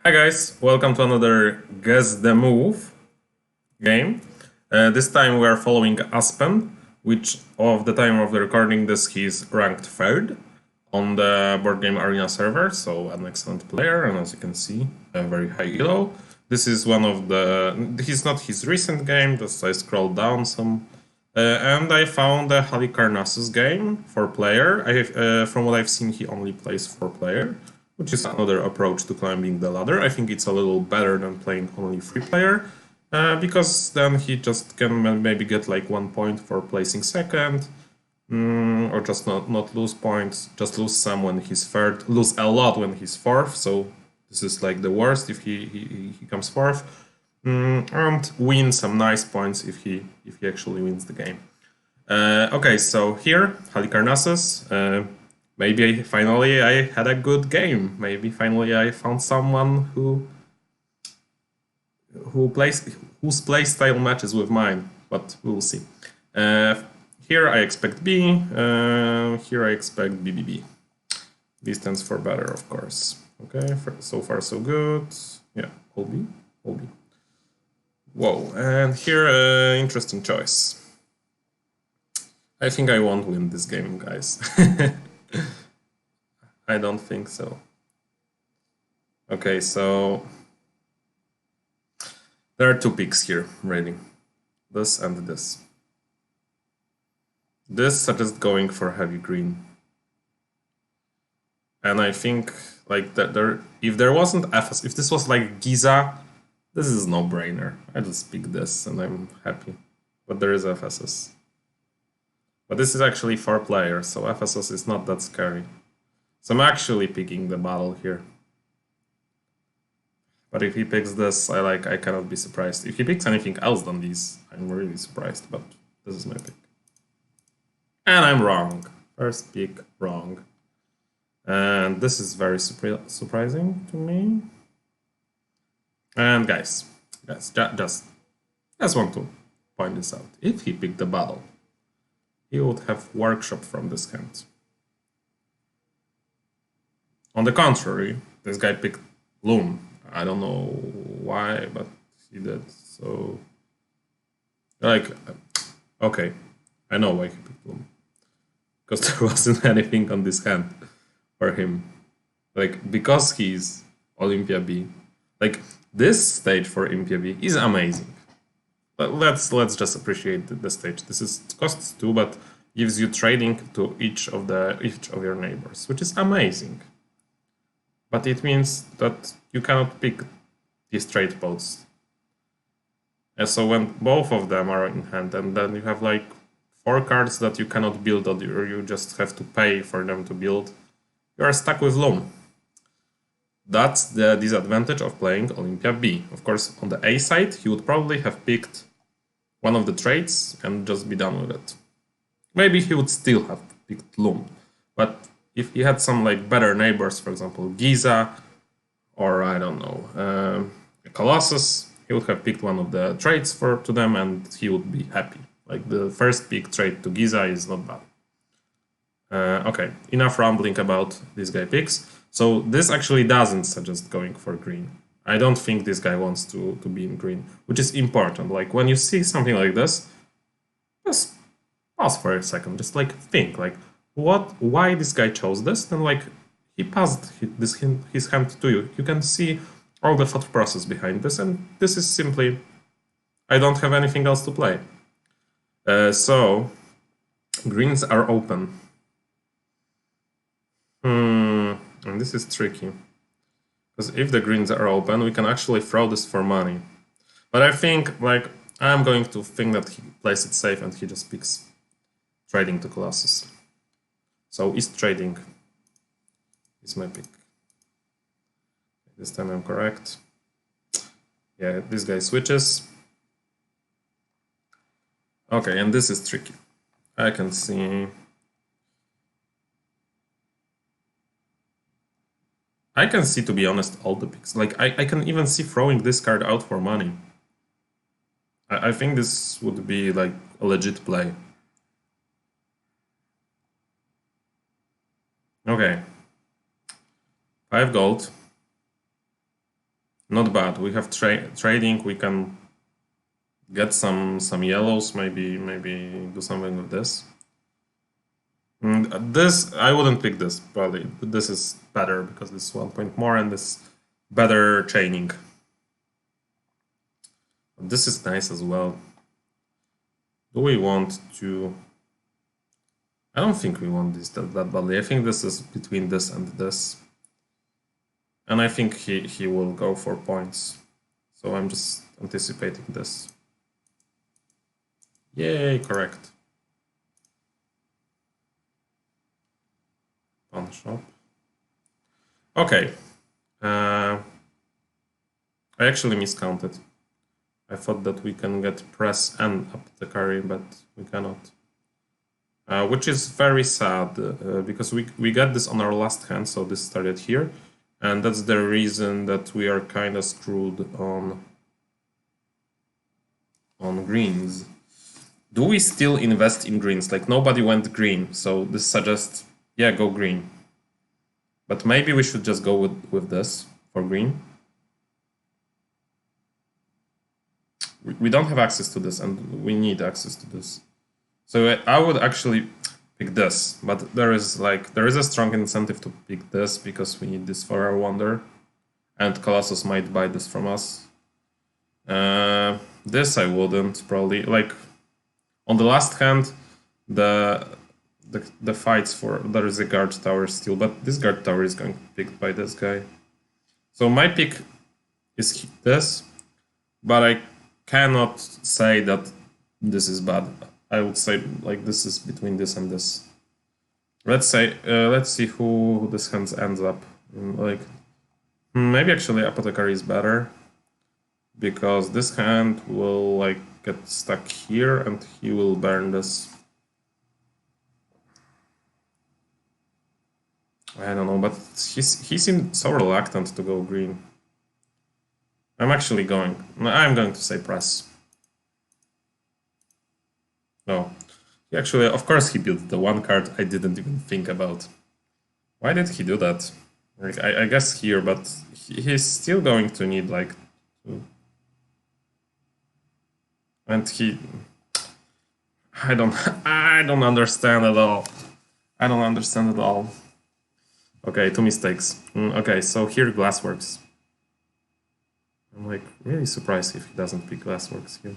Hi guys, welcome to another Guess the Move game. This time we are following Aspen, which of the time of the recording this he's ranked third on the Board Game Arena server, so an excellent player, and as you can see, a very high elo. This is one of he's not his recent game, just I scrolled down some, and I found a Halicarnassus game for player. From what I've seen, he only plays for player, which is another approach to climbing the ladder. I think it's a little better than playing only 3 player, because then he just can maybe get like 1 point for placing second, or just not lose points, just lose some when he's third, lose a lot when he's fourth. So this is like the worst if he comes fourth, and win some nice points if he actually wins the game. Okay, so here Halicarnassus. Maybe finally I had a good game. Maybe finally I found someone whose play style matches with mine. But we'll see. Here I expect B. Here I expect BBB. B stands for better, of course. Okay, so far so good. Yeah, all B, all B. Whoa, and here interesting choice. I think I won't win this game, guys. I don't think so. Okay, so there are 2 picks here, really. This and this. This suggests going for heavy green. And I think like that if there wasn't FS, if this was like Giza, this is no-brainer. I just pick this and I'm happy. But there is FSS. But this is actually 4 players, so FSS is not that scary. So I'm actually picking the battle here. But if he picks this, I cannot be surprised. If he picks anything else than these, I'm really surprised, but this is my pick. And I'm wrong. First pick, wrong. And this is very surprising to me. And guys, just want to point this out. If he picked the battle, he would have workshop from this hand. On the contrary, this guy picked Loom. I don't know why, but he did. So, okay, I know why he picked Loom. Because there wasn't anything on this hand for him. Because he's Olympia B. This stage for Olympia B is amazing. But let's just appreciate the stage. This is costs 2, but gives you trading to each of your neighbors, which is amazing. But it means that you cannot pick these trade posts. And so when both of them are in hand, and then you have 4 cards that you cannot build, or you just have to pay for them to build, you are stuck with Loam. That's the disadvantage of playing Olympia B. Of course, on the A side, he would probably have picked one of the trades and just be done with it. Maybe he would still have picked Loom, but if he had some better neighbors, for example, Giza, or I don't know, Colossus, he would have picked one of the trades to them, and he would be happy. The first pick trade to Giza is not bad. Okay, enough rambling about this guy picks. So this actually doesn't suggest going for green. I don't think this guy wants to be in green, which is important. When you see something like this, just pause for a second, just think why this guy chose this, then he passed his hand to you. You can see all the thought process behind this, and this is simply, I don't have anything else to play. So greens are open. And this is tricky, because if the greens are open, we can actually throw this for money. But I think I'm going to think that he plays it safe and he just picks trading to Colossus. So East trading is my pick. This time I'm correct. Yeah, this guy switches. Okay, and this is tricky. I can see... to be honest, all the picks. I can even see throwing this card out for money. I think this would be a legit play. Okay. 5 gold. Not bad. We have trading. We can get some yellows. Maybe do something with this. This I wouldn't pick this probably. This is better because this is 1 point more and this better chaining. This is nice as well. Do we want to? I don't think we want this that badly. I think this is between this and this. And I think he will go for points. So I'm just anticipating this. Yay, correct. Pawn shop. Okay. I actually miscounted. I thought that we can get press and apothecary, but we cannot. Which is very sad, because we got this on our last hand, so this started here. And that's the reason that we are kind of screwed on greens. Do we still invest in greens? Like, nobody went green, so this suggests, yeah, go green. But maybe we should just go with this for green. We don't have access to this, and we need access to this. So I would actually pick this, but there is a strong incentive to pick this because we need this for our wonder, and Colossus might buy this from us. This I wouldn't probably. Like, on the last hand, the fights for there is a guard tower still, but this guard tower is going to be picked by this guy. So my pick is this, but I cannot say that this is bad. I would say like this is between this and this. Let's see who this hand ends up. Like, maybe actually apothecary is better, because this hand will like get stuck here and he will burn this. I don't know, but he seemed so reluctant to go green. I'm going to say press. No. He actually, of course, he built the one card I didn't even think about. Why did he do that? Like, I guess here, but he's still going to need like two. And I don't understand at all. I don't understand at all. Okay, 2 mistakes. Okay, so here Glassworks. I'm like really surprised if he doesn't pick Glassworks here.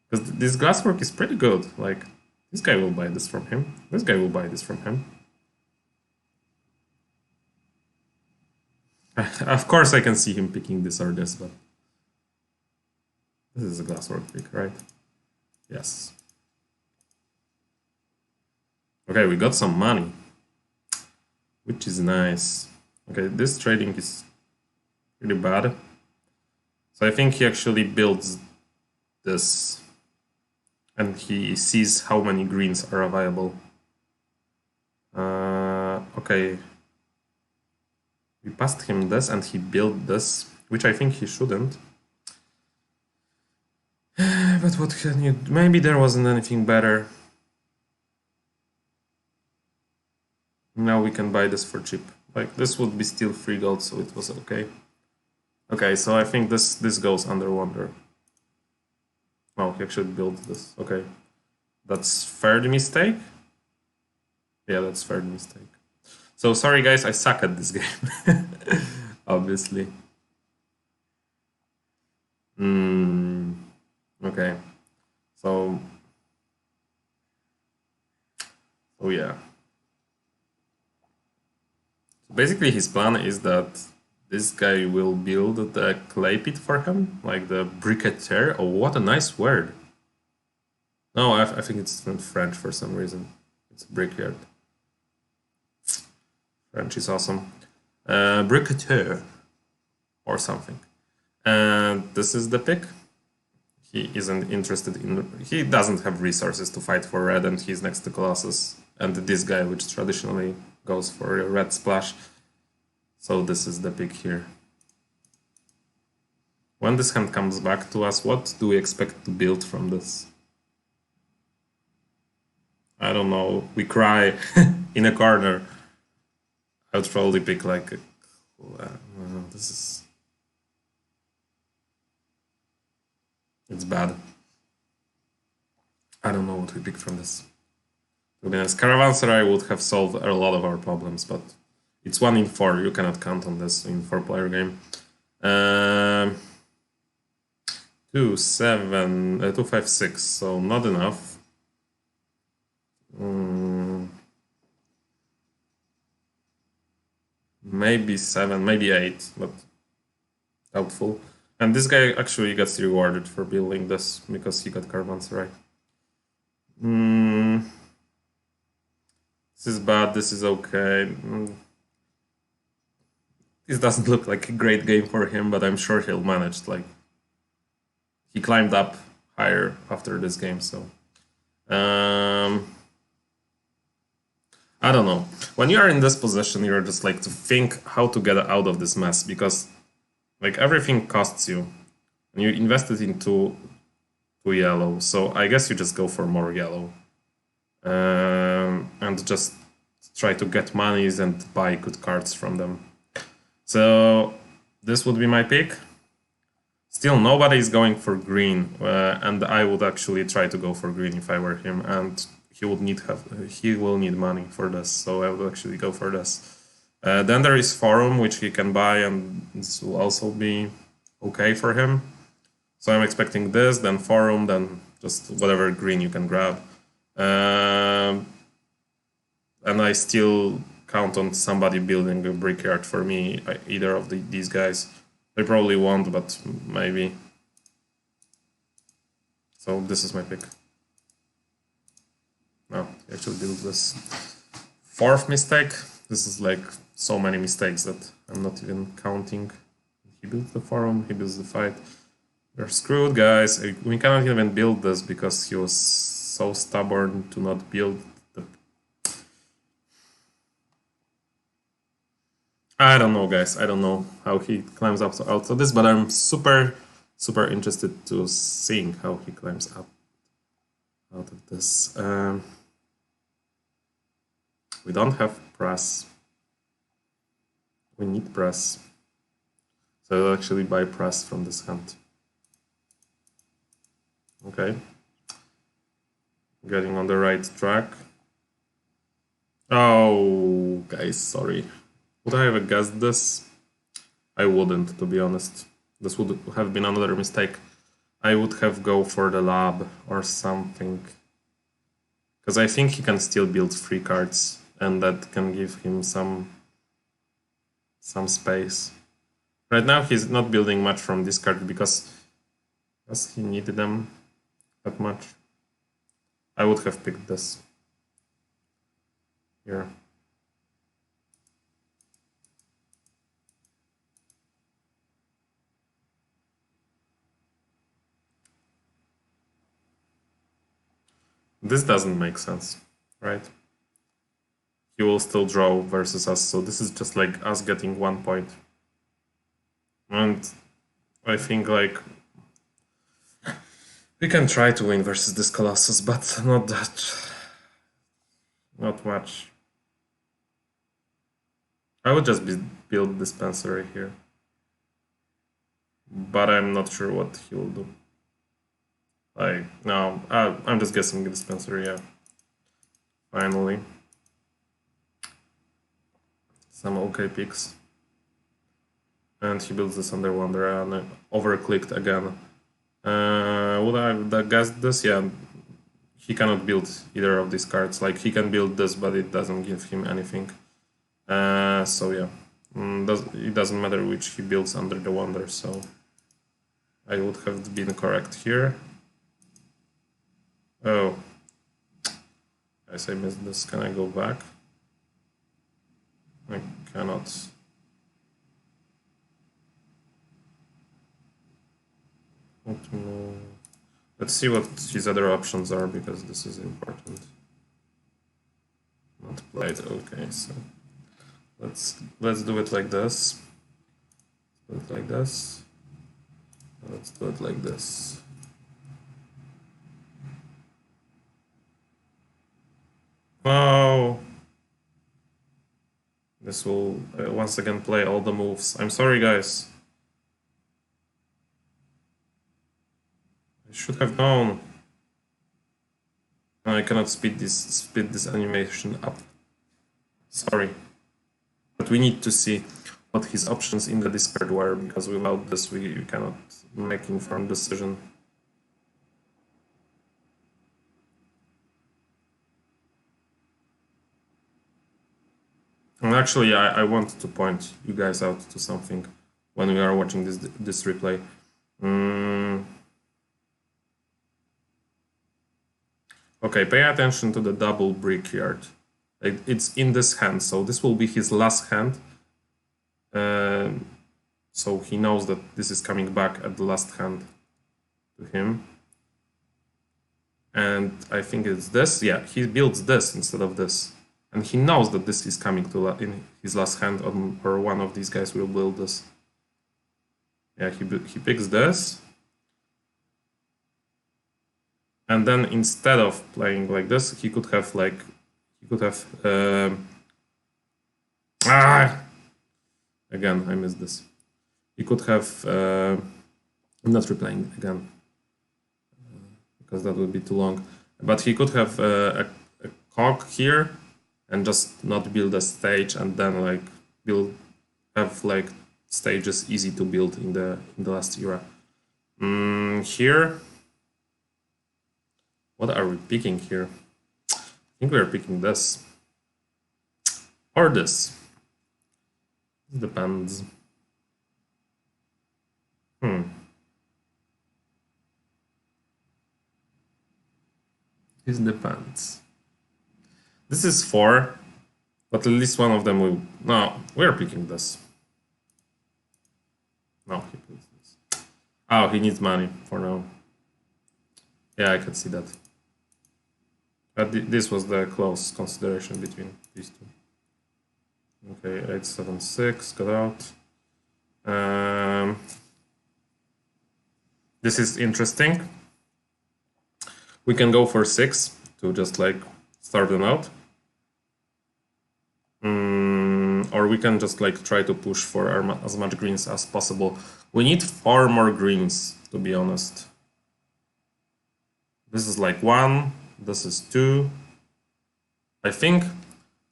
Because this Glasswork is pretty good. Like, this guy will buy this from him. This guy will buy this from him. Of course I can see him picking this or this, but this is a Glasswork pick, right? Yes. Okay, we got some money, which is nice. Okay, this trading is pretty bad. So I think he actually builds this and he sees how many greens are available. Okay. We passed him this and he built this, which I think he shouldn't. But what can you... Maybe there wasn't anything better. Now we can buy this for cheap. Like, this would be still 3 gold, so it was okay. Okay, so I think this goes under wonder. Oh, he actually built this. Okay. That's third mistake? Yeah, that's third mistake. So sorry guys, I suck at this game. Obviously. Okay. So yeah. Basically his plan is that this guy will build the clay pit for him, like the briqueteur. Oh, what a nice word. No, I think it's in French for some reason. It's brickyard. French is awesome. Briqueteur or something. And this is the pick. He isn't interested in... He doesn't have resources to fight for red, and he's next to Colossus. And this guy, which traditionally goes for a red splash. So this is the pick here. When this hand comes back to us, what do we expect to build from this? I don't know. We cry in a corner. I would probably pick like a... this is... It's bad. I don't know what we pick from this. To be honest, Caravanserai would have solved a lot of our problems, but it's 1 in 4. You cannot count on this in 4-player game. 2, 7, 2, 5, 6, so not enough. Maybe 7, maybe 8, but doubtful. And this guy actually gets rewarded for building this because he got Caravanserai. This is bad, this is okay. This doesn't look like a great game for him, but I'm sure he'll manage. Like, he climbed up higher after this game, so I don't know. When you are in this position, you're just like to think how to get out of this mess because like everything costs you, and you invested into yellow. So I guess you just go for more yellow, and just try to get monies and buy good cards from them. So this would be my pick. Still, nobody is going for green, and I would actually try to go for green if I were him, and he will need money for this, so I would actually go for this. Then there is Forum, which he can buy, and this will also be okay for him. So I'm expecting this, then Forum, then just whatever green you can grab. And I still count on somebody building a brickyard for me, either of these guys. They probably won't, but maybe. So this is my pick. No, he actually built this. 4th mistake. This is like so many mistakes that I'm not even counting. He built the forum, he builds the fight. We're screwed, guys. We cannot even build this because he was so stubborn to not build the... I don't know, guys. I don't know how he climbs up out of this, but I'm super interested to seeing how he climbs up out of this. We don't have press. We need press. So I'll actually buy press from this hand. Okay. Getting on the right track. Oh, guys, sorry. Would I have guessed this? I wouldn't, to be honest. This would have been another mistake. I would have go for the lab or something. Because I think he can still build 3 cards, and that can give him some space. Right now he's not building much from this card because he needed them that much. I would have picked this here. This doesn't make sense, right? He will still draw versus us, so this is just like us getting 1 point. And I think like we can try to win versus this Colossus, but not much. I would just build Dispensary here, but I'm not sure what he will do. Like, no, I'm just guessing Dispensary, yeah. Finally. Some okay picks. And he builds this Under Wonder and overclicked again. Would I have guessed this? Yeah. He cannot build either of these cards. Like, he can build this, but it doesn't give him anything. So yeah. It doesn't matter which he builds Under the Wonder, so I would have been correct here. Oh. Guys, I missed this. Can I go back? I cannot. Let's see what his other options are, because this is important. Not played. Okay, so let's do it like this. Do it like this. Let's do it like this. Oh, this will once again play all the moves. I'm sorry, guys. should have known. I cannot speed this animation up. Sorry. But we need to see what his options in the discard were, because without this we cannot make informed decision. And actually, I want to point you guys out to something when we are watching this replay. Okay, pay attention to the double brickyard. It's in this hand, so this will be his last hand. So he knows that this is coming back at the last hand to him. And I think it's this. Yeah, he builds this instead of this. And he knows that this is coming to in his last hand, or one of these guys will build this. Yeah, he picks this. And then instead of playing like this, he could have again, I missed this. He could have, I'm not replaying again, because that would be too long. But he could have a cog here and just not build a stage, and then like have like stages easy to build in the last era. Here, what are we picking here? I think we are picking this or this. It depends. This depends. This is 4, but at least one of them will. No, we're picking this. No, he picks this. Oh, he needs money for now. Yeah, I can see that. But this was the close consideration between these two. Okay, 876 got out. This is interesting. We can go for 6 to just like starve them out. Or we can just like try to push for as much greens as possible. We need 4 more greens, to be honest. This is like 1, this is 2. I think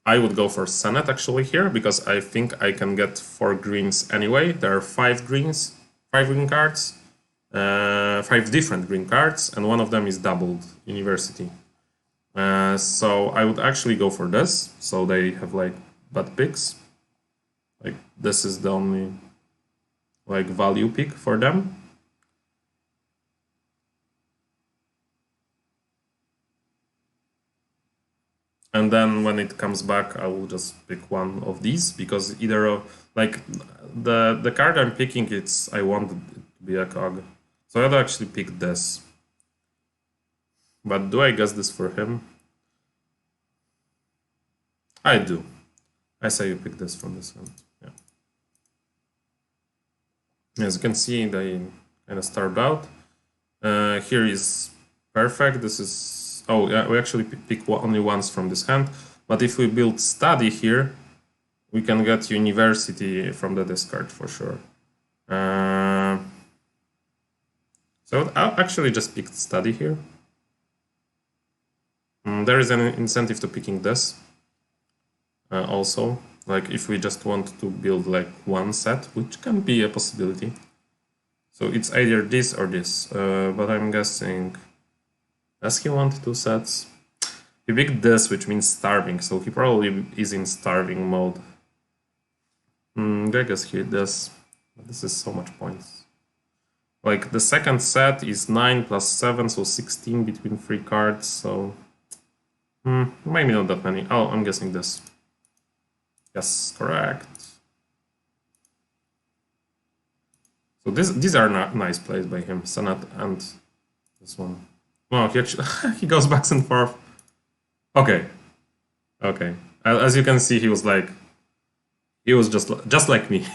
I would go for Senate actually here, because I think I can get 4 greens anyway. There are 5 green cards, 5 different green cards, and one of them is doubled University. So I would actually go for this, so they have like bad picks. Like this is the only like value pick for them. And then when it comes back, I will just pick one of these, because either like the card I'm picking, I want it to be a cog. So I'd actually pick this. But do I guess this for him? I do. I say you pick this from this hand. Yeah. As you can see, they kind of starved out. Here is perfect. This is. Oh, yeah, we actually pick only once from this hand. But if we build study here, we can get University from the discard for sure. So I'll actually just pick study here. There is an incentive to picking this. Also, like if we just want to build like one set, which can be a possibility. So it's either this or this, but I'm guessing. Does he want 2 sets? He picked this, which means starving, so he probably is in starving mode. I guess he does. This is so much points. Like the second set is 9 plus 7, so 16 between 3 cards, so maybe not that many. Oh, I'm guessing this. Yes, correct. So these are nice plays by him, Senate and this one. Oh, he goes back and forth. Okay. As you can see, he was just like me,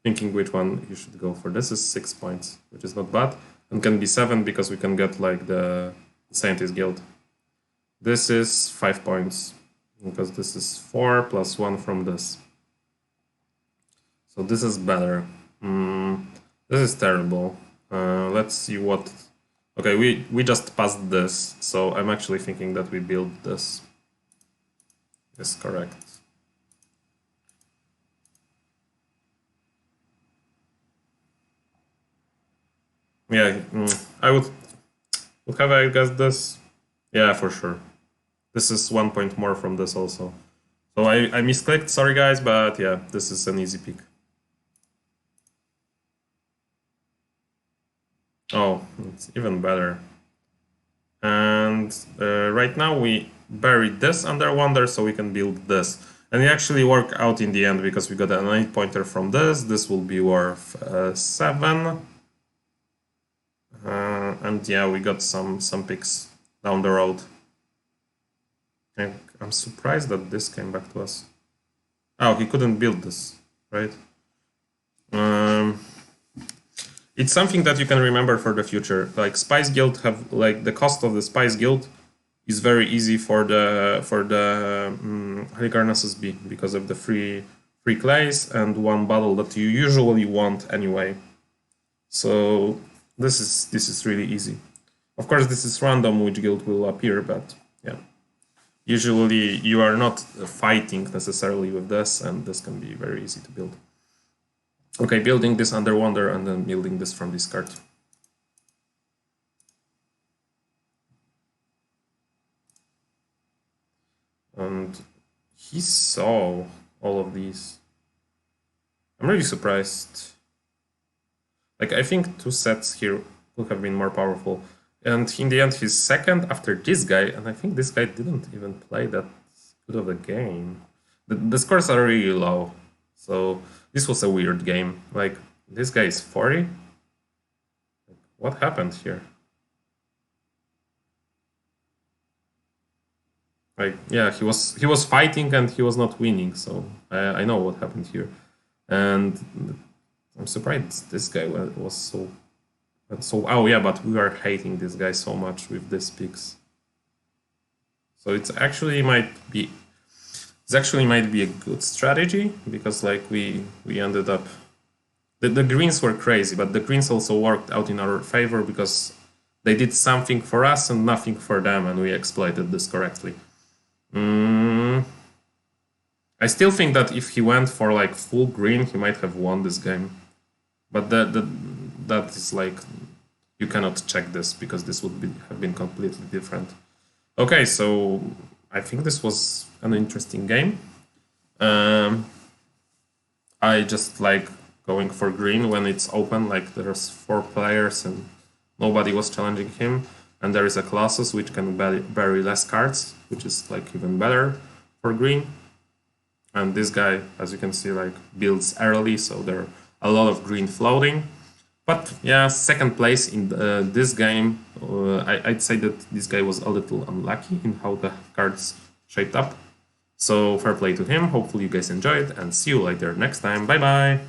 thinking which one you should go for. This is 6 points, which is not bad, and can be 7 because we can get like the Scientist Guild. This is 5 points because this is 4 plus 1 from this. So this is better. This is terrible. Let's see what Okay, we just passed this, so I'm actually thinking that we build this. Is correct. Yeah, I would have I guessed this. Yeah, for sure. This is 1 point more from this also. So I misclicked, sorry guys, but yeah, this is an easy pick. Oh, it's even better. And right now we buried this under Wonder so we can build this. And it actually worked out in the end because we got an 8 pointer from this. This will be worth 7. And yeah, we got some picks down the road. And I'm surprised that this came back to us. Oh, he couldn't build this, right? It's something that you can remember for the future. Like Spice Guild have like the cost of the Spice Guild is very easy for the Halicarnassus B because of the free clays and 1 battle that you usually want anyway. So this is really easy. Of course, this is random which guild will appear, but yeah. Usually you are not fighting necessarily with this, and this can be very easy to build. Okay, building this under Wonder and then building this from this card. And he saw all of these. I'm really surprised. Like, I think 2 sets here would have been more powerful. And in the end, he's second after this guy, and I think this guy didn't even play that good of a game. The scores are really low, so this was a weird game. Like, this guy is 40? Like, what happened here? Like, yeah, he was fighting and he was not winning, so I know what happened here. And I'm surprised this guy was so... oh yeah, but we are hating this guy so much with these picks. So it actually might be a good strategy because like we ended up the greens were crazy, but the greens also worked out in our favor because they did something for us and nothing for them, and we exploited this correctly. I still think that if he went for like full green, he might have won this game, but that is like, you cannot check this because this would have been completely different. Okay, so I think this was an interesting game. I just like going for green when it's open, like there's 4 players and nobody was challenging him, and there is a Colossus which can bury less cards, which is like even better for green. And this guy, as you can see, like builds early, so there are a lot of green floating. But yeah, second place in this game. I'd say that this guy was a little unlucky in how the cards shaped up. So fair play to him. Hopefully you guys enjoyed, and see you later next time. Bye bye!